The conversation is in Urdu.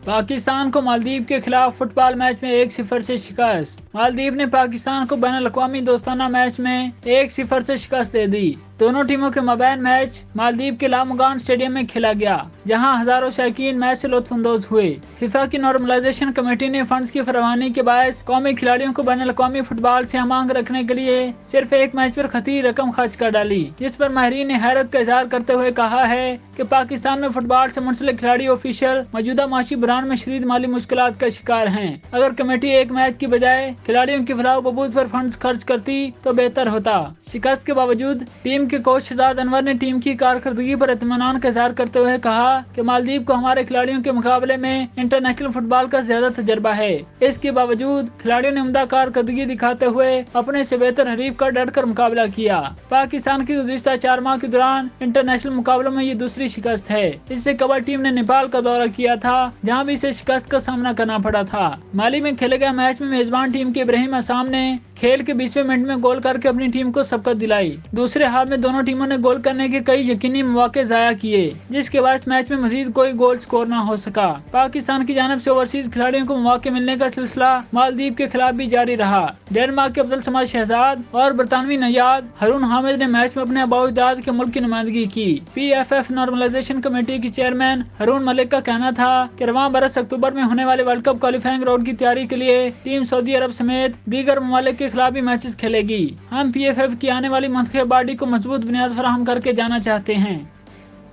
پاکستان کو مالدیپ کے خلاف فٹ بال میچ میں 1-0 سے شکست۔ مالدیپ نے پاکستان کو بین الاقوامی دوستانہ میچ میں 1-0 سے شکست دے دی۔ دونوں ٹیموں کے مابین میچ مالدیپ کے لامگان اسٹیڈیم میں کھیلا گیا، جہاں ہزاروں شائقین میچ سے لطف اندوز ہوئے۔ فیفا کی نارملائزیشن کمیٹی نے فنڈز کی فراوانی کے باعث قومی کھلاڑیوں کو بین الاقوامی فٹ بال سے ہم آہنگ رکھنے کے لیے صرف ایک میچ پر خطیر رقم خرچ کر ڈالی، جس پر ماہرین نے حیرت کا اظہار کرتے ہوئے کہا ہے کہ پاکستان میں فٹ بال سے منسلک کھلاڑی آفیشل موجودہ معاشی بحران میں شدید مالی مشکلات کا شکار ہیں۔ اگر کمیٹی ایک میچ کی بجائے کھلاڑیوں کی فلاح و بہبود پر فنڈز خرچ کرتی تو بہتر ہوتا۔ شکست کے باوجود ٹیم کے کوچ شہزاد انور نے ٹیم کی کارکردگی پر اطمینان کا اظہار کرتے ہوئے کہا کہ مالدیپ کو ہمارے کھلاڑیوں کے مقابلے میں انٹرنیشنل فٹ بال کا زیادہ تجربہ ہے۔ اس کے باوجود کھلاڑیوں نے عمدہ کارکردگی دکھاتے ہوئے اپنے سے بہتر حریف کا ڈٹ کر مقابلہ کیا۔ پاکستان کی گزشتہ 4 ماہ کے دوران انٹرنیشنل مقابلوں میں یہ دوسری شکست ہے۔ اس سے قبل ٹیم نے نیپال کا دورہ کیا تھا، جہاں بھی اسے شکست کا سامنا کرنا پڑا تھا۔ مالی میں کھیلے گئے میچ میں میزبان ٹیم کے ابراہیم اسام نے کھیل کے 20ویں منٹ میں گول کر کے اپنی ٹیم کو سبقت دلائی۔ دوسرے ہاف میں دونوں ٹیموں نے گول کرنے کے کئی یقینی مواقع ضائع کیے، جس کے باعث میچ میں مزید کوئی گول سکور نہ ہو سکا۔ پاکستان کی جانب سے اوورسیز کھلاڑیوں کو مواقع ملنے کا سلسلہ مالدیپ کے خلاف بھی جاری رہا۔ ڈنمارک کے عبدالصمد شہزاد اور برطانوی نیاد ہارون حامد نے میچ میں اپنے آباء و اجداد کے ملک کی نمائندگی کی۔ P F F normalization committee کی چیئرمین ہارون ملک کا کہنا تھا کہ رواں برس اکتوبر میں ہونے والے ورلڈ کپ کوالیفائنگ راؤنڈ کی تیاری کے لیے ٹیم سعودی عرب سمیت دیگر ممالک کے خلاف بھی میچز کھیلے گی۔ ہم پی ایف ایف کی آنے والی منتخب باڈی کو مضبوط بنیاد فراہم کر کے جانا چاہتے ہیں۔